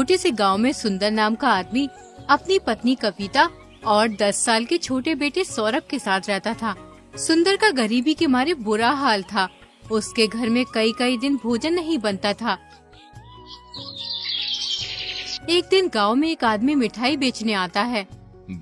छोटे से गांव में सुंदर नाम का आदमी अपनी पत्नी कविता और 10 साल के छोटे बेटे सौरभ के साथ रहता था। सुंदर का गरीबी के मारे बुरा हाल था। उसके घर में कई कई दिन भोजन नहीं बनता था। एक दिन गांव में एक आदमी मिठाई बेचने आता है।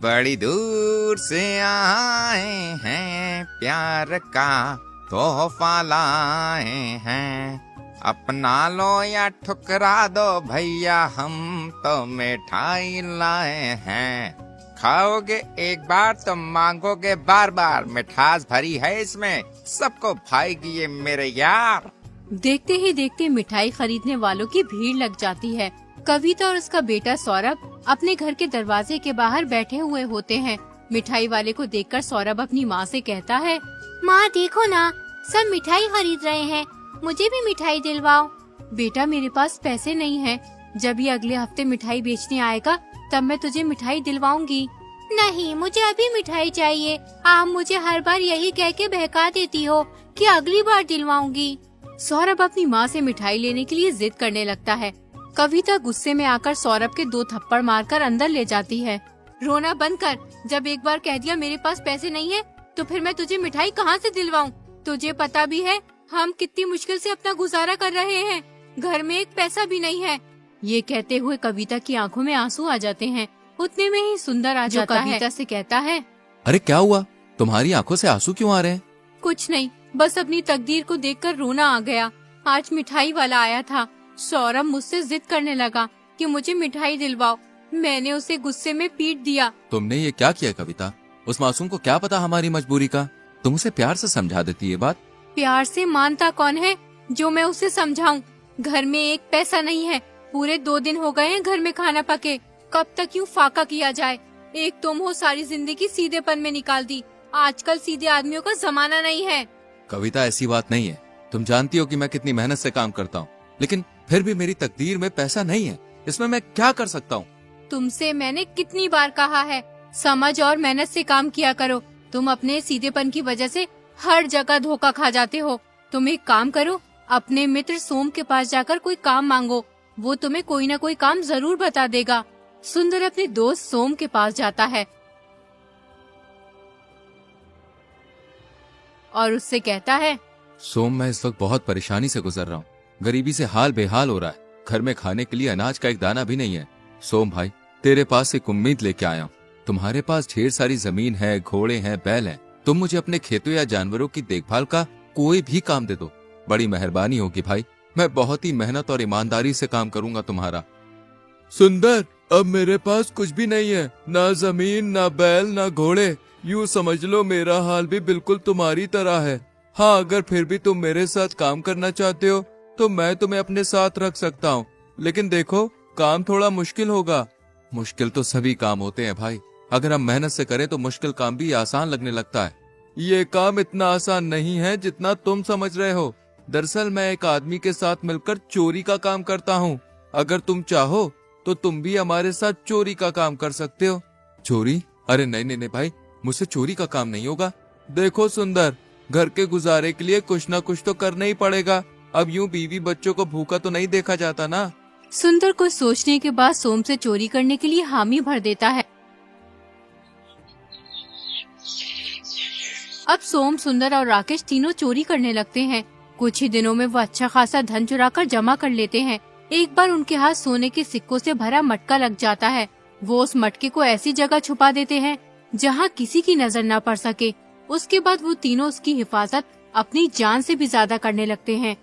बड़ी दूर से आए हैं, प्यार का तोहफा लाए हैं, अपना लो या ठुकरा दो भैया, हम तो मिठाई लाए हैं। खाओगे एक बार तो मांगोगे बार बार, मिठास भरी है इसमें, सबको भाएगी ये मेरे यार। देखते ही देखते मिठाई खरीदने वालों की भीड़ लग जाती है। कविता और उसका बेटा सौरभ अपने घर के दरवाजे के बाहर बैठे हुए होते हैं। मिठाई वाले को देखकर सौरभ अपनी माँ से कहता है, माँ देखो ना, सब मिठाई खरीद रहे हैं, मुझे भी मिठाई दिलवाओ। बेटा मेरे पास पैसे नहीं हैं, जब ये अगले हफ्ते मिठाई बेचने आएगा तब मैं तुझे मिठाई दिलवाऊंगी। नहीं, मुझे अभी मिठाई चाहिए। आप मुझे हर बार यही कह के बहका देती हो कि अगली बार दिलवाऊंगी। सौरभ अपनी माँ से मिठाई लेने के लिए जिद करने लगता है। कविता गुस्से में आकर सौरभ के 2 थप्पड़ मारकर अंदर ले जाती है। रोना बंद कर, जब एक बार कह दिया मेरे पास पैसे नहीं है तो फिर मैं तुझे मिठाई कहाँ से दिलवाऊं? तुझे पता भी है हम कितनी मुश्किल से अपना गुजारा कर रहे हैं, घर में एक पैसा भी नहीं है। ये कहते हुए कविता की आंखों में आंसू आ जाते हैं। उतने में ही सुंदर आ जाता है। कविता से कहता है, अरे क्या हुआ, तुम्हारी आंखों से आंसू क्यों आ रहे हैं? कुछ नहीं, बस अपनी तकदीर को देखकर रोना आ गया। आज मिठाई वाला आया था। सौरभ मुझसे जिद करने लगा कि मुझे मिठाई दिलवाओ। मैंने उसे गुस्से में पीट दिया। तुमने ये क्या किया कविता? उस मासूम को क्या पता हमारी मजबूरी का? तुम उसे प्यार से समझा देती ये बात। प्यार से मानता कौन है जो मैं उसे समझाऊं? घर में एक पैसा नहीं है, पूरे 2 दिन हो गए हैं घर में खाना पके। कब तक यूँ फाका किया जाए? एक तुम हो सारी जिंदगी सीधेपन में निकाल दी। आजकल सीधे आदमियों का जमाना नहीं है। कविता ऐसी बात नहीं है, तुम जानती हो कि मैं कितनी मेहनत से काम करता हूँ, लेकिन फिर भी मेरी तकदीर में पैसा नहीं है। इसमें मैं क्या कर सकता हूँ? तुमसे मैंने कितनी बार कहा है, समझ और मेहनत से काम किया करो। तुम अपने सीधेपन की वजह से हर जगह धोखा खा जाते हो। तुम एक काम करो, अपने मित्र सोम के पास जाकर कोई काम मांगो, वो तुम्हें कोई न कोई काम जरूर बता देगा। सुंदर अपने दोस्त सोम के पास जाता है और उससे कहता है, सोम, मैं इस वक्त बहुत परेशानी से गुजर रहा हूँ। गरीबी से हाल बेहाल हो रहा है। घर में खाने के लिए अनाज का एक दाना भी नहीं है। सोम भाई, तेरे पास एक उम्मीद लेके आया हूँ। तुम्हारे पास ढेर सारी जमीन है, घोड़े हैं, बैल हैं। तुम मुझे अपने खेतों या जानवरों की देखभाल का कोई भी काम दे दो, बड़ी मेहरबानी होगी भाई। मैं बहुत ही मेहनत और ईमानदारी से काम करूंगा तुम्हारा। सुंदर, अब मेरे पास कुछ भी नहीं है, ना जमीन, ना बैल, ना घोड़े। यूँ समझ लो मेरा हाल भी बिल्कुल तुम्हारी तरह है। हाँ, अगर फिर भी तुम मेरे साथ काम करना चाहते हो तो मैं तुम्हें अपने साथ रख सकता हूँ, लेकिन देखो काम थोड़ा मुश्किल होगा। मुश्किल तो सभी काम होते हैं भाई, अगर हम मेहनत से करें तो मुश्किल काम भी आसान लगने लगता है। ये काम इतना आसान नहीं है जितना तुम समझ रहे हो। दरअसल मैं एक आदमी के साथ मिलकर चोरी का काम करता हूँ। अगर तुम चाहो तो तुम भी हमारे साथ चोरी का काम कर सकते हो। चोरी? अरे नहीं नहीं नहीं भाई, मुझसे चोरी का काम नहीं होगा। देखो सुंदर, घर के गुजारे के लिए कुछ ना कुछ तो करना ही पड़ेगा। अब यूं बीवी बच्चों को भूखा तो नहीं देखा जाता ना। सुंदर को सोचने के बाद सोम से चोरी करने के लिए हामी भर देता है। अब सोम, सुंदर और राकेश तीनों चोरी करने लगते हैं। कुछ ही दिनों में वो अच्छा खासा धन चुराकर जमा कर लेते हैं। एक बार उनके हाथ सोने के सिक्कों से भरा मटका लग जाता है। वो उस मटके को ऐसी जगह छुपा देते हैं जहाँ किसी की नजर न पड़ सके। उसके बाद वो तीनों उसकी हिफाजत अपनी जान से भी ज्यादा करने लगते हैं।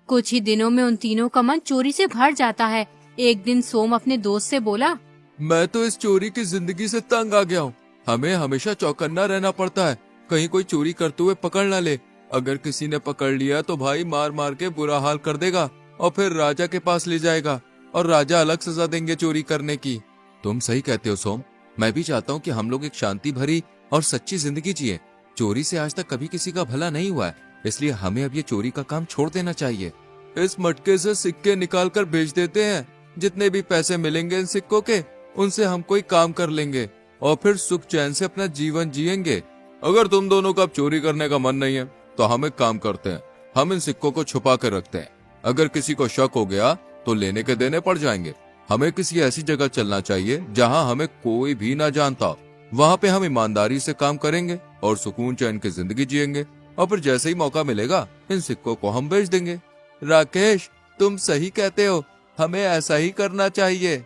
कुछ ही दिनों में उन तीनों का मन चोरी से भर जाता है। एक दिन सोम अपने दोस्त से बोला, मैं तो इस चोरी की जिंदगी से तंग आ गया हूँ। हमें हमेशा चौकन्ना रहना पड़ता है, कहीं कोई चोरी करते हुए पकड़ न ले। अगर किसी ने पकड़ लिया तो भाई मार मार के बुरा हाल कर देगा और फिर राजा के पास ले जाएगा और राजा अलग सजा देंगे चोरी करने की। तुम सही कहते हो सोम, मैं भी चाहता हूँ कि हम लोग एक शांति भरी और सच्ची जिंदगी जिए। चोरी से आज तक कभी किसी का भला नहीं हुआ है, इसलिए हमें अब ये चोरी का काम छोड़ देना चाहिए। इस मटके से सिक्के निकाल कर बेच देते हैं, जितने भी पैसे मिलेंगे इन सिक्कों के उनसे हम कोई काम कर लेंगे और फिर सुख चैन से अपना जीवन जिएंगे। अगर तुम दोनों का अब चोरी करने का मन नहीं है तो हम एक काम करते हैं, हम इन सिक्कों को छुपा कर रखते हैं। अगर किसी को शक हो गया तो लेने के देने पड़ जाएंगे। हमें किसी ऐसी जगह चलना चाहिए जहाँ हमें कोई भी ना जानता। वहाँ पे हम ईमानदारी से काम करेंगे और सुकून चैन की जिंदगी जिएंगे, और फिर जैसे ही मौका मिलेगा इन सिक्कों को हम बेच देंगे। राकेश, तुम सही कहते हो, हमें ऐसा ही करना चाहिए।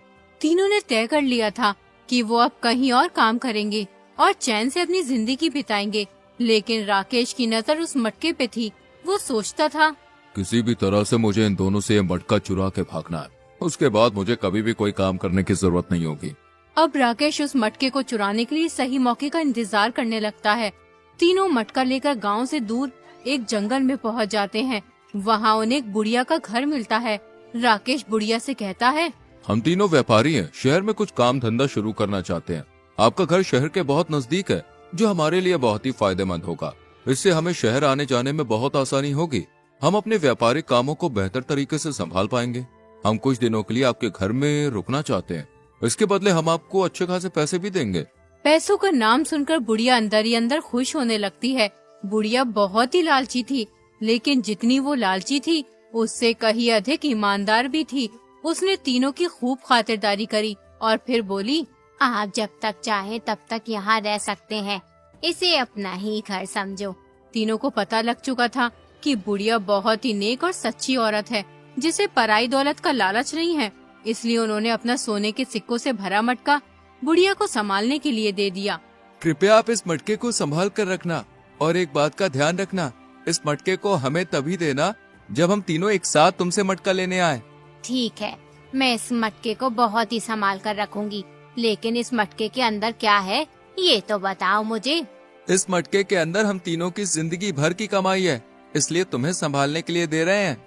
तीनों ने तय कर लिया था कि वो अब कहीं और काम करेंगे और चैन से अपनी जिंदगी बिताएंगे। लेकिन राकेश की नजर उस मटके पे थी। वो सोचता था, किसी भी तरह से मुझे इन दोनों से ये मटका चुरा के भागना है, उसके बाद मुझे कभी भी कोई काम करने की जरूरत नहीं होगी। अब राकेश उस मटके को चुराने के लिए सही मौके का इंतजार करने लगता है। तीनों मटका लेकर गांव से दूर एक जंगल में पहुंच जाते हैं। वहां उन्हें एक बुढ़िया का घर मिलता है। राकेश बुढ़िया से कहता है, हम तीनों व्यापारी हैं, शहर में कुछ काम धंधा शुरू करना चाहते हैं। आपका घर शहर के बहुत नजदीक है, जो हमारे लिए बहुत ही फायदेमंद होगा। इससे हमें शहर आने जाने में बहुत आसानी होगी। हम अपने व्यापारिक कामों को बेहतर तरीके से संभाल पाएंगे। हम कुछ दिनों के लिए आपके घर में रुकना चाहते हैं। इसके बदले हम आपको अच्छे खासे पैसे भी देंगे। पैसों का नाम सुनकर बुढ़िया अंदर ही अंदर खुश होने लगती है। बुढ़िया बहुत ही लालची थी, लेकिन जितनी वो लालची थी उससे कहीं अधिक ईमानदार भी थी। उसने तीनों की खूब खातिरदारी करी और फिर बोली, आप जब तक चाहे तब तक यहाँ रह सकते हैं, इसे अपना ही घर समझो। तीनों को पता लग चुका था कि बुढ़िया बहुत ही नेक और सच्ची औरत है, जिसे पराई दौलत का लालच नहीं है। इसलिए उन्होंने अपना सोने के सिक्कों से भरा मटका बुढ़िया को संभालने के लिए दे दिया। कृपया आप इस मटके को संभाल कर रखना, और एक बात का ध्यान रखना, इस मटके को हमें तभी देना जब हम तीनों एक साथ तुमसे मटका लेने आए। ठीक है, मैं इस मटके को बहुत ही संभाल कर रखूंगी, लेकिन इस मटके के अंदर क्या है ये तो बताओ मुझे। इस मटके के अंदर हम तीनों की जिंदगी भर की कमाई है, इसलिए तुम्हें संभालने के लिए दे रहे हैं।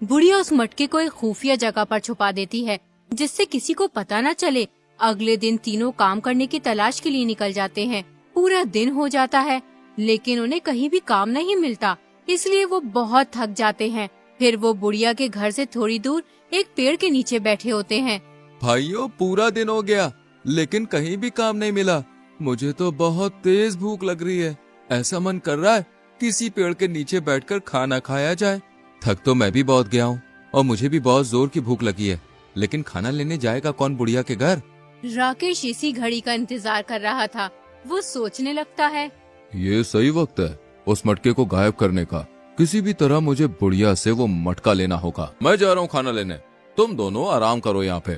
बुढ़िया उस मटके को एक खुफिया जगह पर छुपा देती है, जिससे किसी को पता न चले। अगले दिन तीनों काम करने की तलाश के लिए निकल जाते हैं। पूरा दिन हो जाता है, लेकिन उन्हें कहीं भी काम नहीं मिलता, इसलिए वो बहुत थक जाते हैं। फिर वो बुढ़िया के घर से थोड़ी दूर एक पेड़ के नीचे बैठे होते हैं। भाइयों, पूरा दिन हो गया, लेकिन कहीं भी काम नहीं मिला। मुझे तो बहुत तेज भूख लग रही है। ऐसा मन कर रहा है किसी पेड़ के नीचे बैठकर खाना खाया जाए। थक तो मैं भी बहुत गया हूँ और मुझे भी बहुत जोर की भूख लगी है, लेकिन खाना लेने जाएगा कौन बुढ़िया के घर? राकेश इसी घड़ी का इंतजार कर रहा था। वो सोचने लगता है, ये सही वक्त है उस मटके को गायब करने का। किसी भी तरह मुझे बुढ़िया से वो मटका लेना होगा। मैं जा रहा हूँ खाना लेने, तुम दोनों आराम करो यहाँ पे।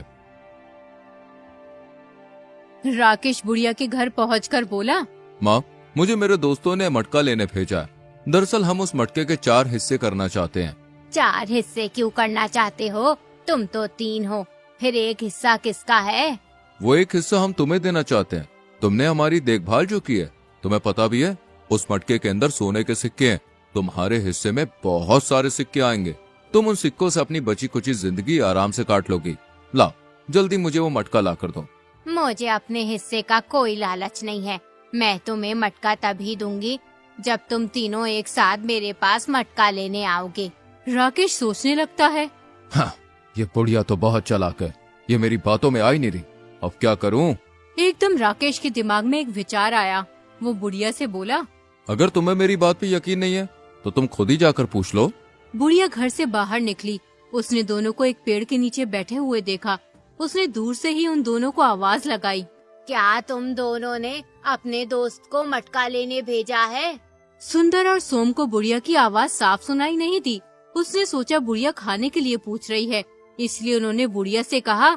राकेश बुढ़िया के घर पहुंचकर बोला, माँ, मुझे मेरे दोस्तों ने मटका लेने भेजा है। दरअसल हम उस मटके के 4 हिस्से करना चाहते हैं। 4 हिस्से क्यों करना चाहते हो? तुम तो 3 हो, फिर एक हिस्सा किसका है? वो एक हिस्सा हम तुम्हें देना चाहते हैं। तुमने हमारी देखभाल जो की है, तुम्हें पता भी है उस मटके के अंदर सोने के सिक्के हैं। तुम्हारे हिस्से में बहुत सारे सिक्के आएंगे। तुम उन सिक्कों से अपनी बची कुची जिंदगी आराम से काट लोगी। लाओ, जल्दी मुझे वो मटका ला कर दो। मुझे अपने हिस्से का कोई लालच नहीं है। मैं तुम्हें मटका तभी दूंगी जब तुम तीनों एक साथ मेरे पास मटका लेने आओगे। राकेश सोचने लगता है, हाँ, ये बुढ़िया तो बहुत चालाक है, ये मेरी बातों में आई नहीं रही। अब क्या करूं? एकदम राकेश के दिमाग में एक विचार आया। वो बुढ़िया से बोला, अगर तुम्हें मेरी बात पे यकीन नहीं है तो तुम खुद ही जाकर पूछ लो। बुढ़िया घर से बाहर निकली। उसने दोनों को एक पेड़ के नीचे बैठे हुए देखा। उसने दूर से ही उन दोनों को आवाज लगाई, क्या तुम दोनों ने अपने दोस्त को मटका लेने भेजा है? सुंदर और सोम को बुढ़िया की आवाज साफ सुनाई नहीं दी। उसने सोचा बुढ़िया खाने के लिए पूछ रही है, इसलिए उन्होंने बुढ़िया से कहा,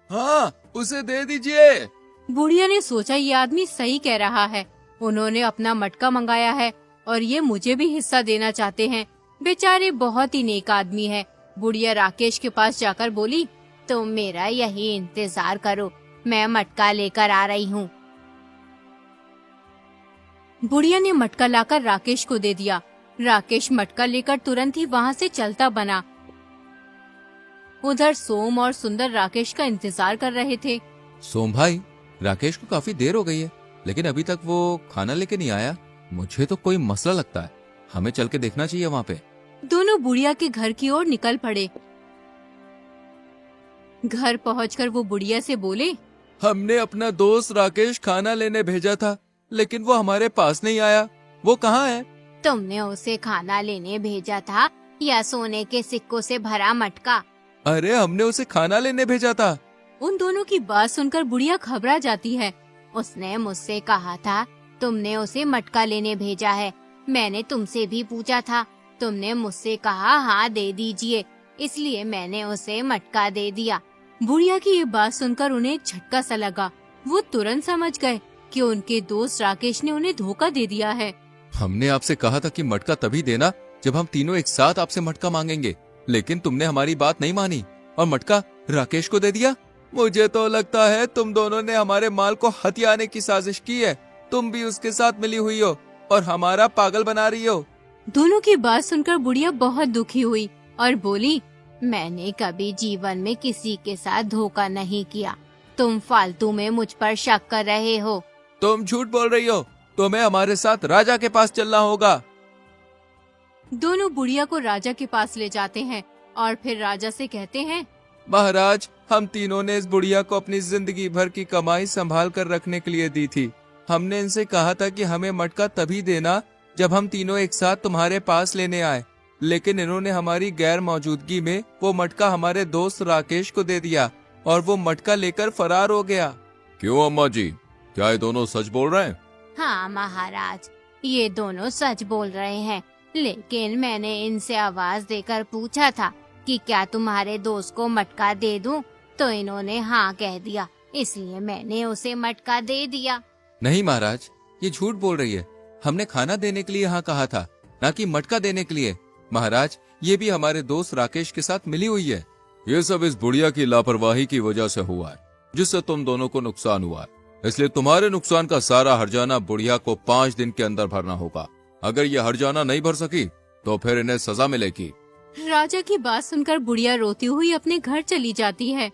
हाँ, उसे दे दीजिए। बुढ़िया ने सोचा ये आदमी सही कह रहा है। उन्होंने अपना मटका मंगाया है और ये मुझे भी हिस्सा देना चाहते हैं। बेचारे बहुत ही नेक आदमी है। बुढ़िया राकेश के पास जाकर बोली, तुम मेरा यही इंतजार करो, मैं मटका लेकर आ रही हूँ। बुढ़िया ने मटका लाकर राकेश को दे दिया। राकेश मटका लेकर तुरंत ही वहाँ से चलता बना। उधर सोम और सुंदर राकेश का इंतजार कर रहे थे। सोम भाई, राकेश को काफी देर हो गई है, लेकिन अभी तक वो खाना लेके नहीं आया। मुझे तो कोई मसला लगता है, हमें चल के देखना चाहिए वहाँ पे। दोनों बुढ़िया के घर की ओर निकल पड़े। घर पहुंचकर वो बुढ़िया से बोले, हमने अपना दोस्त राकेश खाना लेने भेजा था, लेकिन वो हमारे पास नहीं आया। वो कहाँ है? तुमने उसे खाना लेने भेजा था या सोने के सिक्कों से भरा मटका? अरे हमने उसे खाना लेने भेजा था। उन दोनों की बात सुनकर बुढ़िया घबरा जाती है। उसने मुझसे कहा था तुमने उसे मटका लेने भेजा है। मैंने तुमसे भी पूछा था, तुमने मुझसे कहा हाँ दे दीजिए, इसलिए मैंने उसे मटका दे दिया। बुढ़िया की ये बात सुनकर उन्हें एक झटका सा लगा। वो तुरंत समझ गए कि उनके दोस्त राकेश ने उन्हें धोखा दे दिया है। हमने आपसे कहा था कि मटका तभी देना जब हम तीनों एक साथ आपसे मटका मांगेंगे, लेकिन तुमने हमारी बात नहीं मानी और मटका राकेश को दे दिया। मुझे तो लगता है तुम दोनों ने हमारे माल को हथियाने की साजिश की है। तुम भी उसके साथ मिली हुई हो और हमारा पागल बना रही हो। दोनों की बात सुनकर बुढ़िया बहुत दुखी हुई और बोली, मैंने कभी जीवन में किसी के साथ धोखा नहीं किया। तुम फालतू में मुझ पर शक कर रहे हो। तुम झूठ बोल रही हो। तुम्हें हमारे साथ राजा के पास चलना होगा। दोनों बुढ़िया को राजा के पास ले जाते हैं और फिर राजा से कहते हैं, महाराज, हम तीनों ने इस बुढ़िया को अपनी जिंदगी भर की कमाई संभाल कर रखने के लिए दी थी। हमने इनसे कहा था कि हमें मटका तभी देना जब हम तीनों एक साथ तुम्हारे पास लेने आए, लेकिन इन्होंने हमारी गैर मौजूदगी में वो मटका हमारे दोस्त राकेश को दे दिया और वो मटका लेकर फरार हो गया। क्यों अम्मा जी, क्या ये दोनों सच बोल रहे हैं? हाँ महाराज, ये दोनों सच बोल रहे हैं, लेकिन मैंने इनसे आवाज देकर पूछा था कि क्या तुम्हारे दोस्त को मटका दे दूं, तो इन्होंने हाँ कह दिया, इसलिए मैंने उसे मटका दे दिया। नहीं महाराज, ये झूठ बोल रही है। हमने खाना देने के लिए यहाँ कहा था, न कि मटका देने के लिए। महाराज, ये भी हमारे दोस्त राकेश के साथ मिली हुई है। ये सब इस बुढ़िया की लापरवाही की वजह से हुआ है, जिससे तुम दोनों को नुकसान हुआ है। इसलिए तुम्हारे नुकसान का सारा हर्जाना बुढ़िया को 5 दिन के अंदर भरना होगा। अगर ये हर्जाना नहीं भर सकी तो फिर इन्हें सजा मिलेगी। राजा की बात सुनकर बुढ़िया रोती हुई अपने घर चली जाती है।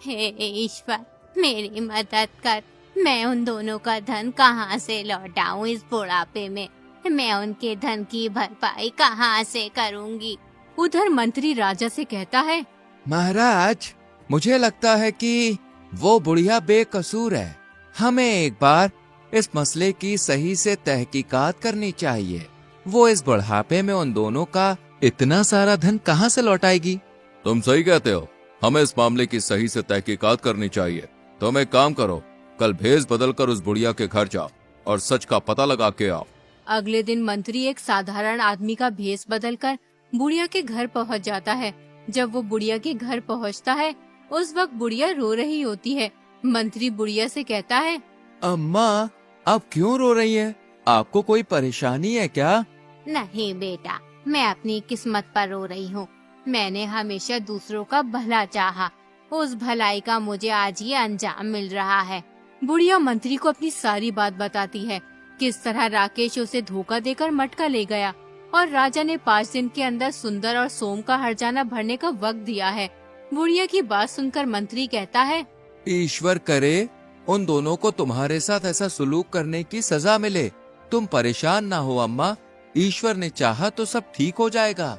हे ईश्वर, मेरी मदद कर। मैं उन दोनों का धन कहाँ से लौटाऊं इस बुढ़ापे में? मैं उनके धन की भरपाई कहाँ से करूँगी? उधर मंत्री राजा से कहता है, महाराज, मुझे लगता है कि वो बुढ़िया बेकसूर है। हमें एक बार इस मसले की सही से तहकीकात करनी चाहिए। वो इस बुढ़ापे में उन दोनों का इतना सारा धन कहाँ से लौटाएगी? तुम सही कहते हो, हमें इस मामले की सही से तहकीकात करनी चाहिए। तुम एक काम करो, कल भेष बदल कर उस बुढ़िया के घर जाओ और सच का पता लगा के आओ। अगले दिन मंत्री एक साधारण आदमी का भेष बदलकर बुढ़िया के घर पहुंच जाता है। जब वो बुढ़िया के घर पहुंचता है, उस वक्त बुढ़िया रो रही होती है। मंत्री बुढ़िया से कहता है, अम्मा, आप क्यों रो रही हैं? आपको कोई परेशानी है क्या? नहीं बेटा, मैं अपनी किस्मत पर रो रही हूँ। मैंने हमेशा दूसरों का भला चाहा, उस भलाई का मुझे आज ये अंजाम मिल रहा है। बुढ़िया मंत्री को अपनी सारी बात बताती है, किस तरह राकेश उसे धोखा देकर मटका ले गया और राजा ने 5 दिन के अंदर सुंदर और सोम का हर्जाना भरने का वक्त दिया है। बुढ़िया की बात सुनकर मंत्री कहता है, ईश्वर करे उन दोनों को तुम्हारे साथ ऐसा सुलूक करने की सजा मिले। तुम परेशान ना हो अम्मा, ईश्वर ने चाहा तो सब ठीक हो जाएगा।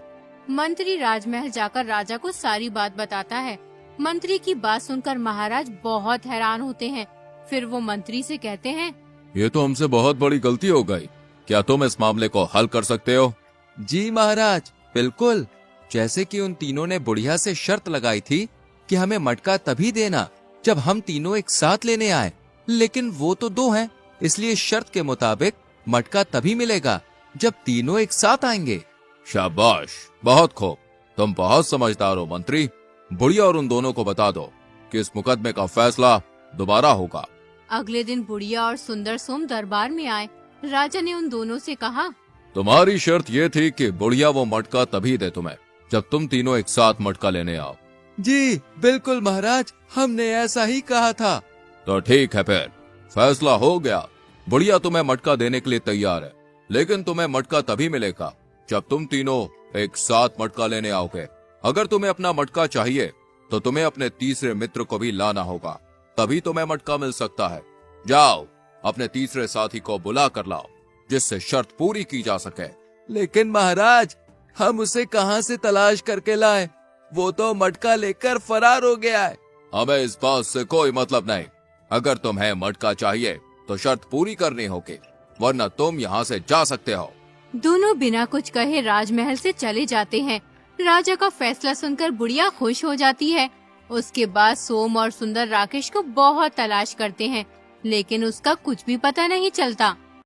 मंत्री राजमहल जाकर राजा को सारी बात बताता है। मंत्री की बात सुनकर महाराज बहुत हैरान होते हैं। फिर वो मंत्री से कहते हैं, ये तो हमसे बहुत बड़ी गलती हो गई। क्या तुम इस मामले को हल कर सकते हो? जी महाराज, बिल्कुल। जैसे कि उन तीनों ने बुढ़िया से शर्त लगाई थी कि हमें मटका तभी देना जब हम तीनों एक साथ लेने आए, लेकिन वो तो 2 हैं, इसलिए शर्त के मुताबिक मटका तभी मिलेगा जब तीनों एक साथ आएंगे। शाबाश, बहुत खूब। तुम बहुत समझदार हो मंत्री। बुढ़िया और उन दोनों को बता दो कि इस मुकदमे का फैसला दोबारा होगा। अगले दिन बुढ़िया और सुंदर सोम दरबार में आए। राजा ने उन दोनों से कहा, तुम्हारी शर्त ये थी कि बुढ़िया वो मटका तभी दे तुम्हें जब तुम तीनों एक साथ मटका लेने आओ। जी बिल्कुल महाराज, हमने ऐसा ही कहा था। तो ठीक है, फिर फैसला हो गया। बुढ़िया तुम्हें मटका देने के लिए तैयार है, लेकिन तुम्हें मटका तभी मिलेगा जब तुम तीनों एक साथ मटका लेने आओगे। अगर तुम्हें अपना मटका चाहिए तो तुम्हें अपने तीसरे मित्र को भी लाना होगा, तभी तुम्हें मटका मिल सकता है। जाओ, अपने तीसरे साथी को बुला कर लाओ, जिससे शर्त पूरी की जा सके। लेकिन महाराज, हम उसे कहाँ से तलाश करके लाए? वो तो मटका लेकर फरार हो गया है। हमें इस बात से कोई मतलब नहीं। अगर तुम्हें मटका चाहिए तो शर्त पूरी करनी होगी, वरना तुम यहाँ से जा सकते हो। दोनों बिना कुछ कहे राजमहल से चले जाते हैं। राजा का फैसला सुनकर बुढ़िया खुश हो जाती है। उसके बाद सोम और सुंदर राकेश को बहुत तलाश करते हैं, लेकिन उसका कुछ भी पता नहीं चलता।